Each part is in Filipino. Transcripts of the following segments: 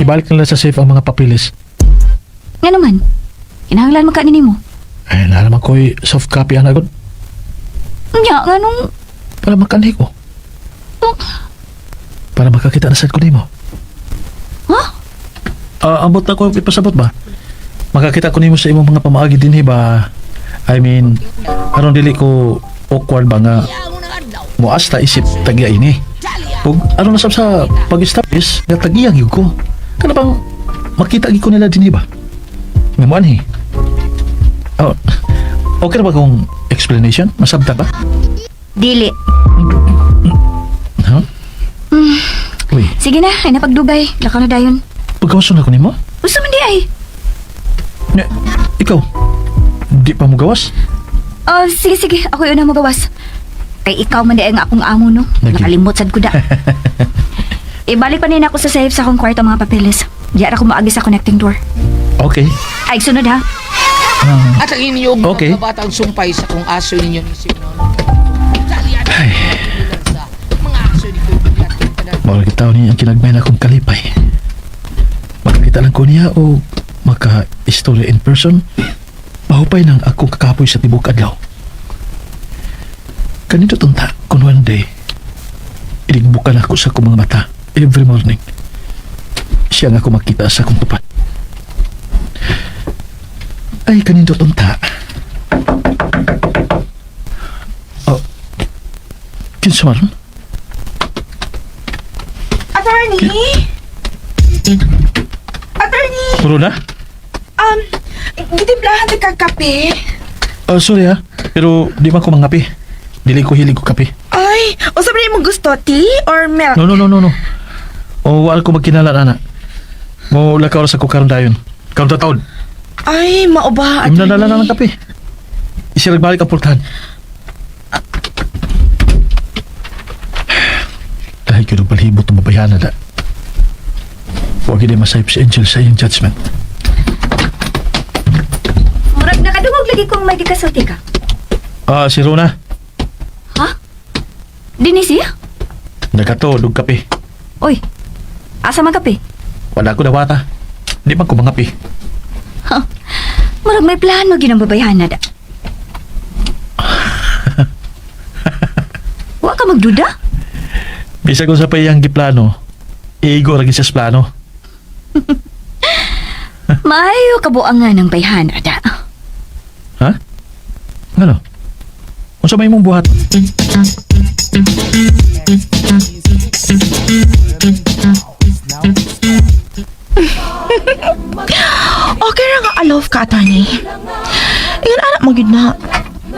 ibalik nila sa safe ang mga papilis. Nga naman, kinahanglan makanin mo. Ay, nalaman ko'y soft copy ang agad. Nga, nga nung... Para makanhi ko. Para makakita na side ko nimo. Ha? Ambot na ko ipasabot ba? Makakita ko nimo sa imong mga pamaagi dinhi ba? I mean, aron dili ko awkward ba nga muasta isip tagya ini. Kung aron nasab sa pag-establish nga tagya gyud ko. Kana bang makita gyud ko nila dinhi ba? Ngamuan hi. Oh, okay na ba kung explanation? Masabta ba? Dili. Huh? Uy, Sige na, ay napagdugay. Lakaw na dayon. pagkawason ako nimo? Gusto man di ay. Ikaw, di pa mo gawas? Oh, sige. Ako yun ang magawas. Kay ikaw man di ay nga akong amo, no? Lagi. Nakalimot sad ko da. Ibalik pa nina ako sa safe sa akong kwarto mga papeles. Diyan ako maagi sa connecting door. Okay. Ay, sunod ha. At ang inyong Okay. mga kabatang sumpay sa kung aso ninyo ni Simon. Ay, Mga aso dito. makakita niya ang kinagmay na akong kalipay. Makakita lang ko niya o maka-istorya in person, mahupay ng akong kakapoy sa tibok adlaw. Kanito tunta kung one day, iligbukan ako sa akong mga mata every morning. Siya nga ako makita sa akong tupat. Ay, kanito tunta. Oh, kinsa maron? Attorney? Attorney? Puro na? Gitimplahan ka kape? Oh, sorry ha, pero di man ko mangapi. Dili ko hilig ko kape. Ay, o sabi mo gusto, tea or milk? No. O, wala ko magkinala, anak. Mo lakaw sa kukaron dayon. Karon taon. Ay, mauba, Im attorney. nadala na ng kape. Isirag balik ang pultahan. Dahil ko nung palhibot ng mabayana na. Huwag hindi masayip si Angel sa iyong judgment. Murag nakadungog lagi kong may gikasulti ka. Si Rona. Ha? Dinis siya? Nagkato, dug kape. Oy, asa man kape? Wala ko dawata. Di man ko mangapi. Ha? Murag may plano ginambabayan na da. Wa ka magduda? Bisa ko sa payang giplano. Iigo lagi sa plano. Maayo kabuangan ng bayhan da. Ha? Ano? Kung sa may mong buhat? Okay ra nga alof ka, attorney. Iyan anak mo gid na.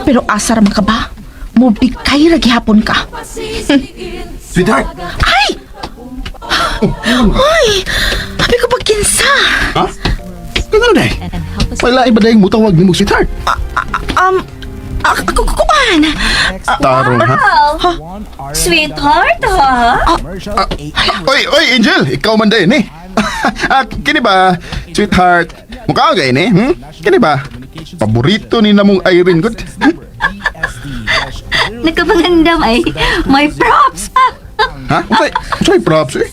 Pero asar man ka ba? Mubikay ra gihapon ka. Sweetheart! Ay! Ay! Habi ko pag kinsa. Ha? Kano na eh? Wala iba dahil mutawag ni mo, sweetheart. Ako kukuan. Tarong, ha? Sweetheart, ha? Oy, Angel! Ikaw man din, eh. Kini ba, sweetheart? Mukha ka gayon, eh? Kini ba? Paborito ni namong Irene, good? Nagkapangandam ay may props. Ha? Unsay props, eh?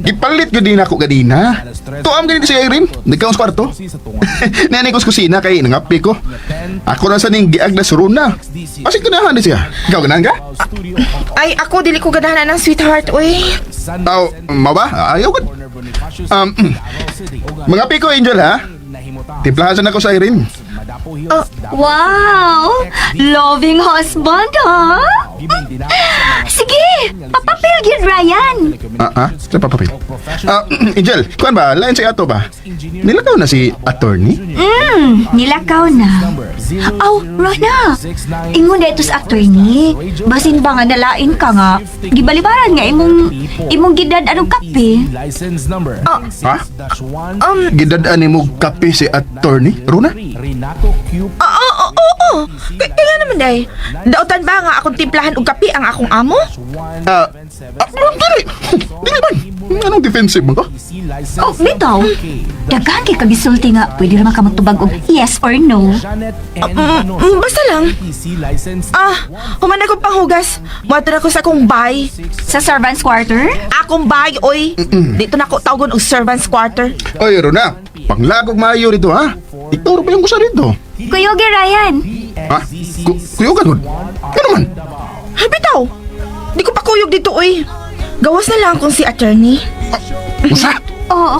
Gipalit ko din ako ganina. Tuam ganito si Irene. Nagkaon sa kwarto. Nanay ko sa kusina kay nangapi ko. Ako na sa ning giagda sa Runa. Asik ganahan din siya. Ikaw ganahan ka? Ay, ako dili ko ganahan ng sweetheart, uy. Maba? Ayaw ko. Mangapi ko, Angel, ha? Timplahan ako sa Irene. Wow! Loving husband, ha? Sige! Papapil yun, Ryan! Sa papapil. Angel, kuhan ba? Lain si Ato ba? Nilakaw na si attorney? Nilakaw na. Aw, Rona! Ingon na ito sa actor ni. Basin ba nga nalain ka nga? Gibalibaran nga imong gidad anong kape? Ha? Gidadaan ni mo kape si attorney? Runa? Oo. Kaya naman day. Dautan ba nga akong timplahan og kape ang akong amo? Dili! Dili man! Anong defensive mo ko? Oh, bitaw. Daghan kay kagisulti nga pwede ra man ka magtubag og yes or no. Basta lang. Human ako panghugas. Muadto na ko sa akong bay. Sa servants quarter? Akong bay, oy. Dito na ko tawgon og servants quarter. Oy, Rona, panglagog maayo rito, ha? Ikaw ba yung gusto rito? Kuyogi Ryan. Ha? Kuyo ka nun? Ano man? Ay, bitaw. Di ko pa kuyog dito, oy. Gawas na lang kung si attorney. Usa? Oo.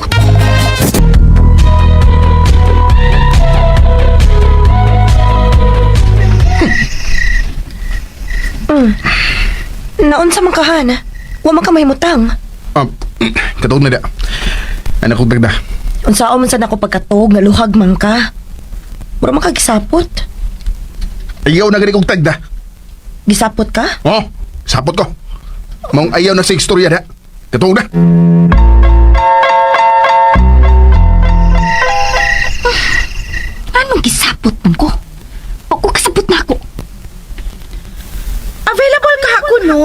Naon sa makahan? Wa man ka mahimutang. Katog na da. Anak ko dagda. Unsao man sad ako pagkatog nga luhag man ka. Mura man ka gisapot. Ayaw na gani kong tagda. Gisapot ka? Oh, sapot ko. Maong ayaw na sa istorya da. Katog na. Anong gisapot man ko? Pag ko kasabot na ako. Available ka ako, no?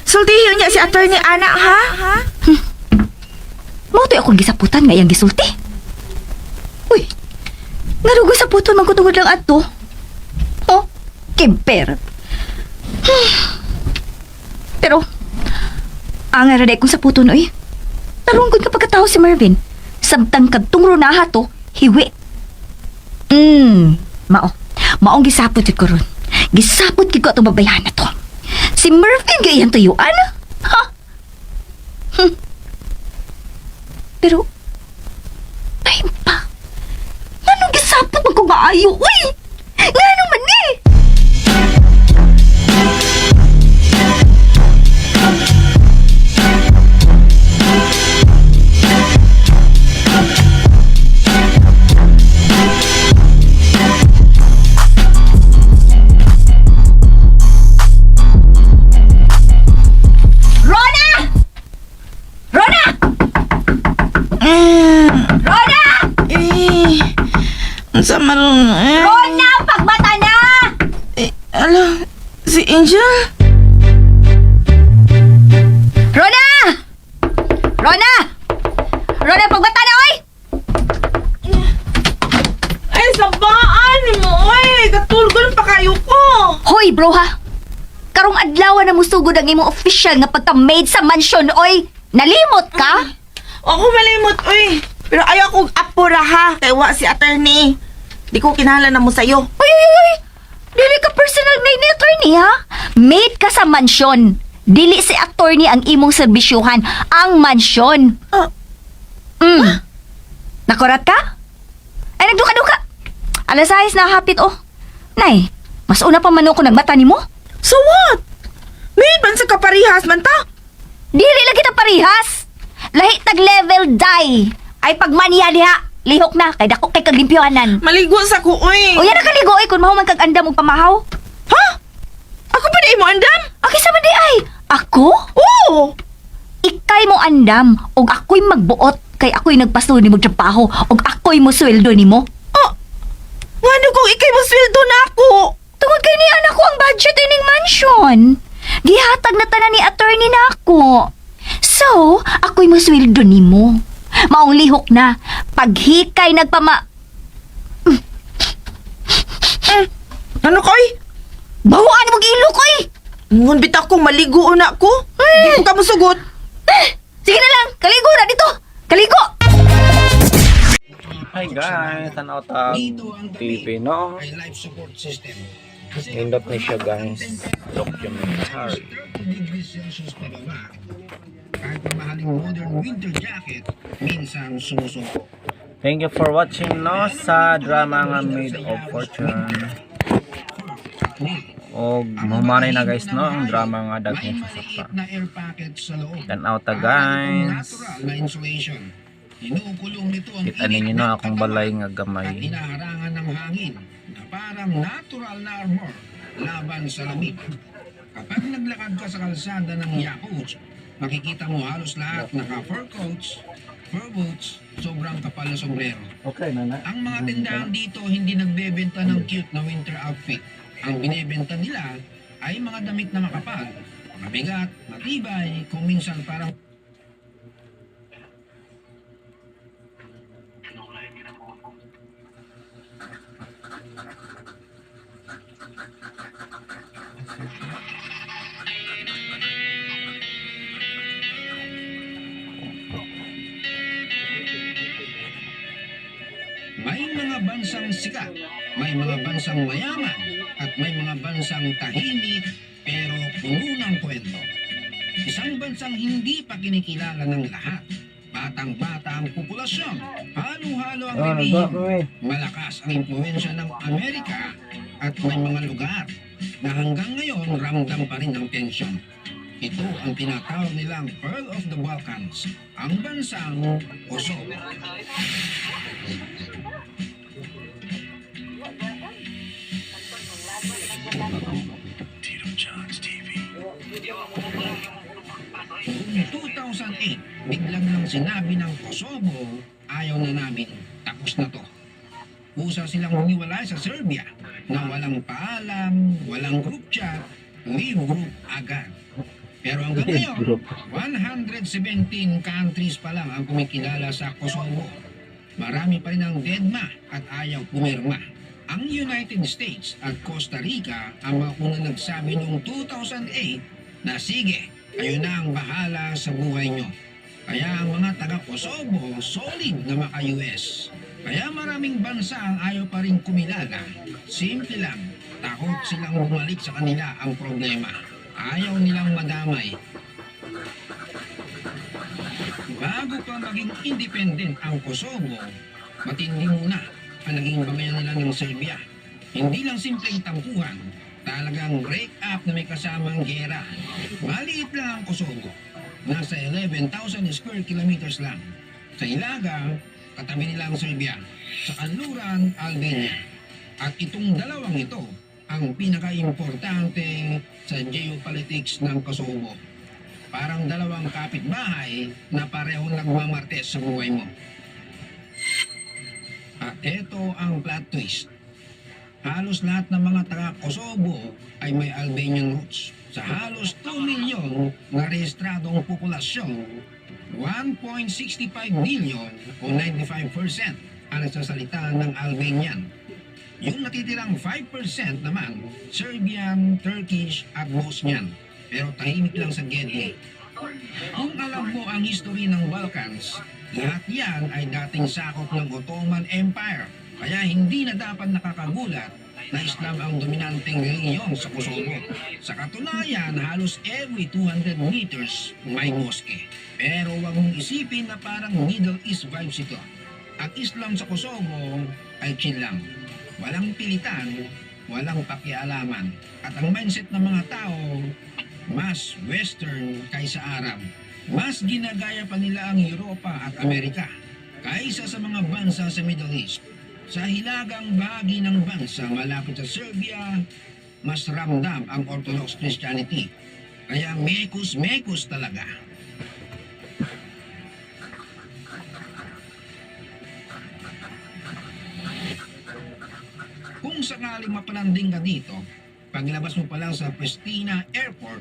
Sultihin niya si attorney Ana, ha? Mautoy akong gisaputan nga iyang gisulti. Uy, narugoy sa puton man ko tungod lang ato. Oh, kemper. Pero, ang araday kong sa puton, oy. Tarunggod ka pagkatao si Marvin. Samtang kadtong runaha to, hiwi. Maong gisapot yun ko ron. Gisapot yun ko itong babayahan na to. Si Marvin ganyan tuyuan? Ha? Pero, time pa. Anong gisapot mo kung maayo? Uy! Nga naman eh! Rona! Rona! Rona! Sa maroon, Rona! Pagmata na! Ala, si Angel? Rona! Rona! Rona, pagmata na, oy! Ay, sabaan mo, oy! Katulgon pa kayo ko! Hoy, bro ha! Karong adlaw na musugod ang imong official nga pagka-maid sa mansion, oy! Nalimot ka? Ako malimot, oy! Pero ayaw kong apura, ha? Kaya wa si attorney. Di ko kinahanglan na mo sa'yo. Uy! Dili ka personal maid ni attorney, ha? Maid ka sa mansyon. Dili si attorney ang imong serbisyuhan, ang mansyon. Nakurat ka? Ay, nagduka-duka. Alas 6 na hapit, oh. Nay, mas una pa man ako nagmata ni mo. So what? Maid man sa kaparihas man ta? Dili lagi ta parihas. Lahi tag level die. Ay pagmaniya diha, lihok na kay dako kay kaglimpyohanan. Maligo sa ko, oy! O yan na kaligo ay kun mahuman kag andam og pamahaw. Ha? Ako pa di mo andam? Aki sa man di ay. Ako? Oo! Ikay mo andam og ako'y magbuot kay ako'y nagpasto ni mo trabaho og ako'y mo sweldo nimo. Ngano kung ikay mo sweldo na ako? Tungod kay ni anak ko ang budget ining mansion. Gihatag na tanan ni attorney na ako. So, ako'y mo sweldo nimo. Maong lihok na paghikay nagpama Ano koy? bawaan mo ilok oy. Ngun bitaw kong maligo na ko. Di ko ka masugot. Sige na lang, kaligo na dito. Kaligo. Hi guys, tanaw ta TV no. Nindot ni siya guys. Documentary. Thank you for watching no sa drama nga Maid of Fortune. Og mahumanay na guys no ang drama nga daghan sa sakta. Tanaw ta guys. Kita ninyo no akong balay nga gamay. Hinaharangan ng hangin na parang natural na armor laban sa lamig. Kapag naglakad ka sa kalsada ng Yakult, makikita mo halos lahat naka-fur coats, fur boots, sobrang kapal na sombrero. Okay, nana. Ang mga tindahan dito hindi nagbebenta ng cute na winter outfit. Ang binebenta nila ay mga damit na makapal, mabigat, matibay, kung minsan parang may mga bansang sikat, may mga bansang mayaman, at may mga bansang tahimik pero puno ng kwento. Isang bansang hindi pa kinikilala ng lahat. Batang-bata ang populasyon, halo-halo ang relihiyon, malakas ang impluensya ng Amerika, at may mga lugar na hanggang ngayon ramdam pa rin ang tensyon. Ito ang tinatawag nilang Pearl of the Balkans, ang bansang Kosovo. Noong 2008, biglang lang sinabi ng Kosovo, ayaw na namin, tapos na to. Usa silang humiwalay sa Serbia na walang paalam, walang group chat, leave group agad. Pero hanggang ngayon, 117 countries pa lang ang kumikilala sa Kosovo. Marami pa rin ang deadma at ayaw pumirma. Ang United States at Costa Rica ang mga unang nagsabi noong 2008 na sige, kayo na ang bahala sa buhay nyo. Kaya ang mga taga-Kosovo, solid na maka-US. Kaya maraming bansa ang ayaw pa rin kumilala. Simple lang, takot silang bumalik sa kanila ang problema. Ayaw nilang madamay. Bago pa maging independent ang Kosovo, matindi muna ang naging bangayan nila ng Serbia. Hindi lang simpleng tampuhan, talagang break up na may kasamang gera. Maliit lang ang Kosovo. Nasa 11,000 square kilometers lang. Sa Ilaga, katabi nila ang Serbia. Sa kanluran, Albania. At itong dalawang ito ang pinaka-importante sa geopolitics ng Kosovo. Parang dalawang kapitbahay na parehong nagmamartes sa buhay mo. At ito ang plot twist. Halos lahat ng mga taga-Kosovo ay may Albanian roots. Sa halos 2 milyon na rehistradong populasyon, 1.65 billion o 95% ang nagsasalita ng Albanian. Yung natitirang 5% naman, Serbian, Turkish at Bosnian. Pero tahimik lang sa Gedli. Kung alam mo ang history ng Balkans, lahat yan ay dating sakop ng Ottoman Empire. Kaya hindi na dapat nakakagulat na Islam ang dominanteng reliyon sa Kosovo. Sa katunayan, halos every 200 meters may moske. Pero huwag mong isipin na parang Middle East vibes ito. Ang Islam sa Kosovo ay chill lang. Walang pilitan, walang pakialaman. At ang mindset ng mga tao, mas Western kaysa Arab. Mas ginagaya pa nila ang Europa at Amerika kaysa sa mga bansa sa Middle East. Sa hilagang bahagi ng bansa malapit sa Serbia, mas ramdam ang Orthodox Christianity. Kaya mekus-mekus talaga. Kung sakaling mapalanding ka dito, paglabas mo pa lang sa Pristina Airport,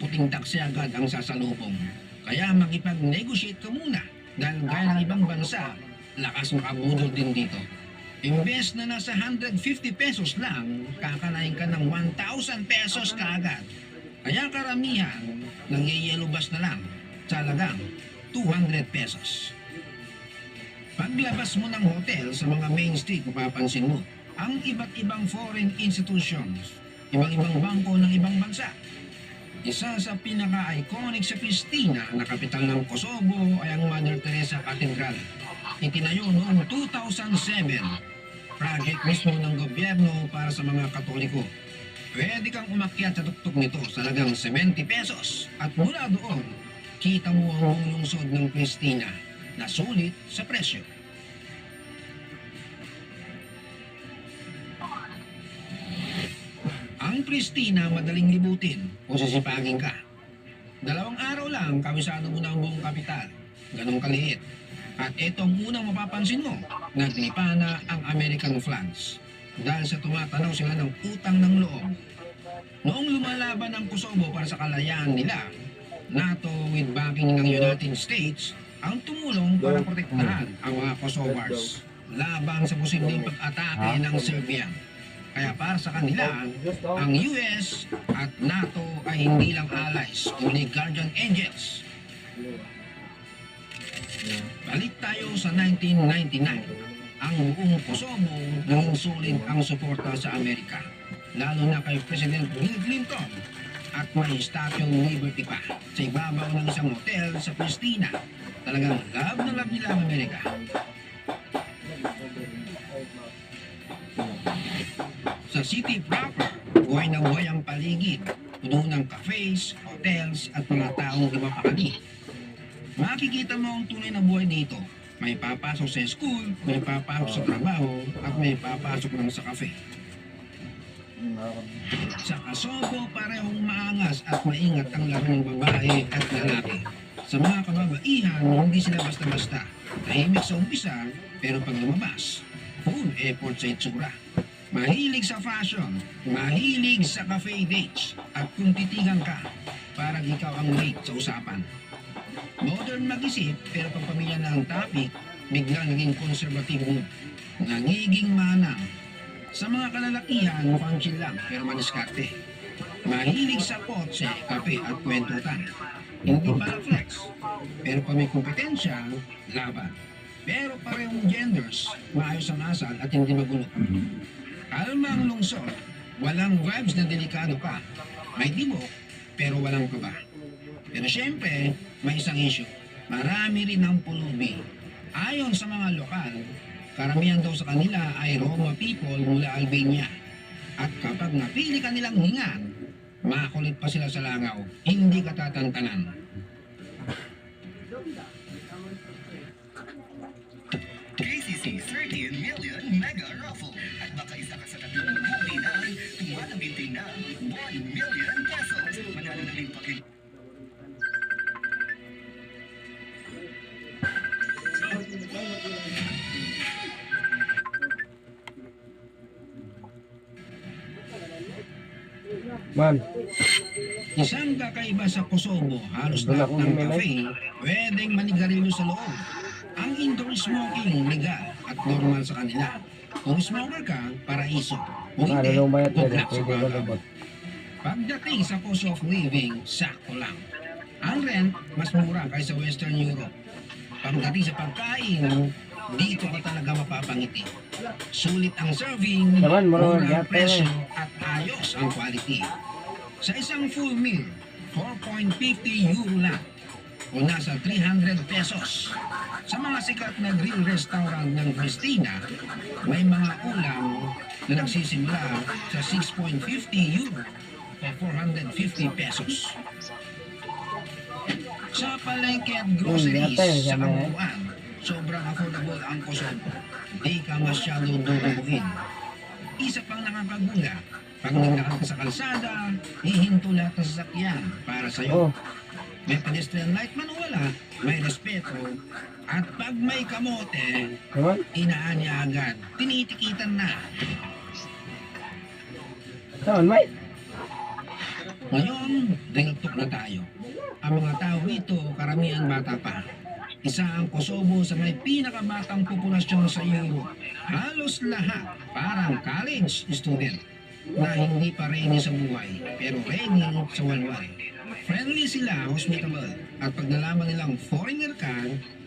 puting taksi agad ang sasalubong. Kaya makipag-negotiate ka muna dahil gaya ng ibang bansa, lakas makabudol din dito. Imbes na nasa 150 pesos lang, kakanain ka ng 1,000 pesos kaagad. Kaya karamihan, nangyayelo bus na lang, talagang 200 pesos. Paglabas mo ng hotel sa mga main street, mapapansin mo, ang iba't ibang foreign institutions, ibang-ibang bangko ng ibang bansa. Isa sa pinaka-iconic sa Pristina na kapital ng Kosovo ay ang Mother Teresa Cathedral. Itinayo noong 2007. Project mismo ng gobyerno para sa mga Katoliko. Pwede kang umakyat sa tuktok nito sa halagang 70 pesos. At mula doon, kita mo ang buong lungsod ng Pristina na sulit sa presyo. Ang Pristina madaling libutin kung sisipagin ka. 2 araw lang, kabisado mo na ang buong kapital. Ganong kaliit. At itong unang mapapansin mo, naglipa na ang American flags dahil sa tumatanaw sila ng utang ng loob. Noong lumalaban ang Kosovo para sa kalayaan nila, NATO with backing ng United States ang tumulong para protektahan ang mga Kosovars laban sa posibleng pag-atake ng Serbian. Kaya para sa kanila, ang US at NATO ay hindi lang allies, kundi guardian angels. Balik tayo sa 1999. Ang buong Kosovo naging sulit ang suporta sa Amerika, lalo na kay President Bill Clinton, at may Statue of Liberty pa sa ibabaw ng isang hotel sa Pristina. Talagang love na love nila ang Amerika. Sa city proper, buhay na buhay ang paligid, puno ng cafes, hotels at mga taong di mapakali. Makikita mo ang tunay na buhay dito. May papasok sa school, may papasok sa trabaho, at may papasok lang sa cafe. Sa Kosovo, parehong maangas at maingat ang laro ng babae at lalaki. Sa mga kababaihan, hindi sila basta-basta. Tahimik sa umpisa, pero pag lumabas, full effort sa itsura. Mahilig sa fashion, mahilig sa cafe dates, at kung titigan ka, parang ikaw ang late sa usapan. Modern mag-isip, pero pag pamilya na ang topic, biglang naging conservative mood. Nangiging manang. Sa mga kalalakihan, mukhang chill lang, pero maniskarte. Mahilig sa kotse, kape at kwentutan. Hindi para flex, pero pag may kompetensya, laban. Pero parehong genders, maayos ang asal at hindi magulo. Kalma ang lungsod, walang vibes na delikado ka. May tibok, pero walang kaba. Pero syempre, may isang issue. Marami rin ang pulubi. Ayon sa mga lokal, karamihan daw sa kanila ay Roma people mula Albania. At kapag napili ka nilang hingan, makulit pa sila sa langaw, hindi ka tatantanan. KCC 13 million mega raffle at baka isa ka sa tatlong maghuli ng tumalabintin na 1 million pesos. Manalo na rin pakit. Isang kakaiba sa Kosovo, halos lahat ng cafe, pwedeng manigarilyo sa loob. Ang indoor smoking legal at normal sa kanila. Kung smoker ka, paraiso. Kung hindi, good luck sa bagaw. Pagdating sa cost of living, sakto lang. Ang rent, mas mura kaysa Western Europe. Pagdating sa pagkain, dito ka talaga mapapangiti. Sulit ang serving, mura ang presyo, at ayos ang quality. Sa isang full meal, 4.50 euro lang o nasa 300 pesos. Sa mga sikat na grill restaurant ng Pristina, may mga ulam na nagsisimula sa 6.50 euro o 450 pesos. Sa palengke at groceries sa kabuuan, sobrang affordable ang Kosovo. Di ka masyado durubuhin. Isa pang nakakagula, pag nagdaan ka sa kalsada, hihinto lahat ng sasakyan para sa'yo. May pedestrian light man o wala, may respeto, at pag may kamote, inaan niya agad, tinitikitan na. Ngayon, real talk na tayo. Ang mga tao dito, karamihan bata pa. Isa ang Kosovo sa may pinakabatang populasyon sa Europe. Halos lahat parang college student na hindi pa ready sa buhay, pero ready sa walwal. Friendly sila, hospitable, at pag nalaman nilang foreigner ka,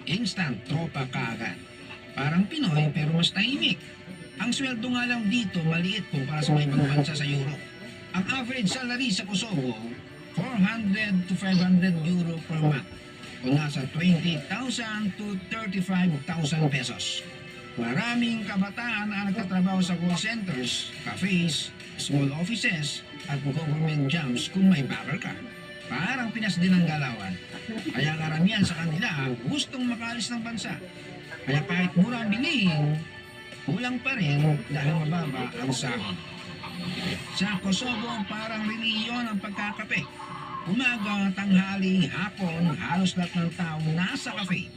instant tropa ka agad. Parang Pinoy pero mas tahimik. Ang sweldo nga lang dito maliit kumpara sa mga ibang bansa sa Europe. Ang average salary sa Kosovo, 400 to 500 euro per month o nasa 20,000 to 35,000 pesos. Maraming kabataan na nagtatrabaho sa call centers, cafes, small offices at government jobs kung may backer ka. Parang Pinas din ang galawan. Kaya karamihan sa kanila gustong makaalis ng bansa. Kaya kahit mura ang bilihin, kulang pa rin dahil mababa ang sahod. Sa Kosovo, parang reliyon ang pagkakape. Umaga, tanghali, hapon, halos lahat ng tao nasa kafe.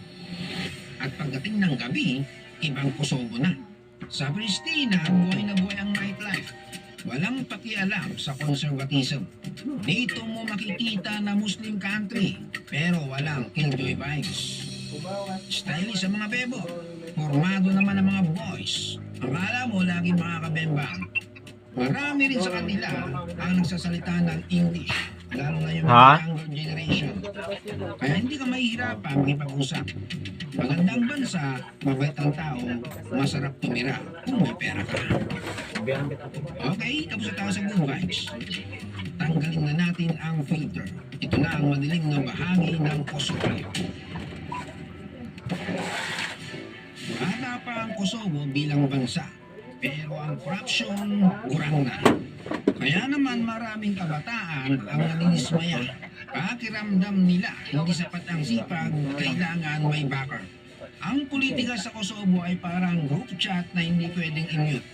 At pagdating ng gabi, ibang Kosovo na. Sa Pristina, buhay na buhay ang nightlife. Walang pakialam sa conservatism. Dito mo makikita na Muslim country, pero walang killjoy vibes. Stylish sa mga bebo. Formado naman ang mga boys. Akala mo lagi makakabembang. Marami rin sa kanila ang nagsasalita ng English, lalo na yung mga younger generation. Kaya hindi ka mahihirapan makipag-usap. Magandang bansa, mabait ang tao, masarap tumira kung may pera ka. Okay, tapos na tayo sa good vibes. Tanggalin na natin ang filter. Ito na ang madilim na bahagi ng Kosovo. Bata pa ang Kosovo bilang bansa, pero ang corruption kurang na. Kaya naman maraming kabataan ang naninismaya. Pakiramdam nila hindi sapat ang sipag, kailangan may backer. Ang politika sa Kosovo ay parang group chat na hindi pwedeng i-mute.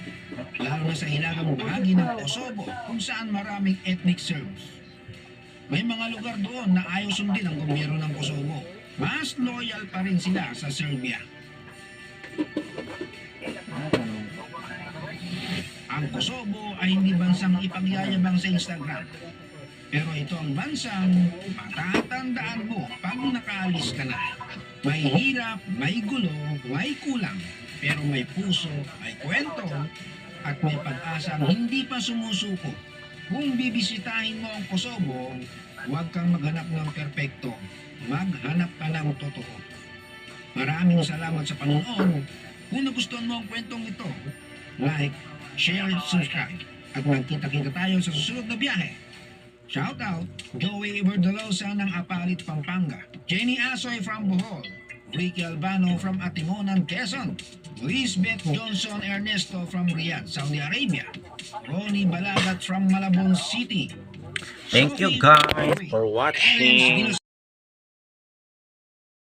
Lalo na sa hilagang bahagi ng Kosovo kung saan maraming ethnic Serbs. May mga lugar doon na ayaw sundin ang gobyerno ng Kosovo. Mas loyal pa rin sila sa Serbia. Ang Kosovo ay hindi bansang ipagyayabang sa Instagram. Pero ito ang bansang matatandaan mo pag nakaalis ka na. May hirap, may gulo, may kulang. Pero may puso, may kwento, at may pag-asang hindi pa sumusuko. Kung bibisitahin mo ang Kosovo, huwag kang maghanap ng perpekto. Maghanap ka ng totoo. Maraming salamat sa panonood. Kung nagustuhan mo ang kwentong ito, like, share, subscribe. At magkita-kita tayo sa susunod na biyahe. Shout out, Joey Berdolosa ng Apalit, Pampanga. Jenny Asoy from Bohol. Ricky Albano from Atimonan, Quezon. Lisbeth Johnson Ernesto from Riyadh, Saudi Arabia. Ronnie Balagat from Malabon City. Thank you guys for watching.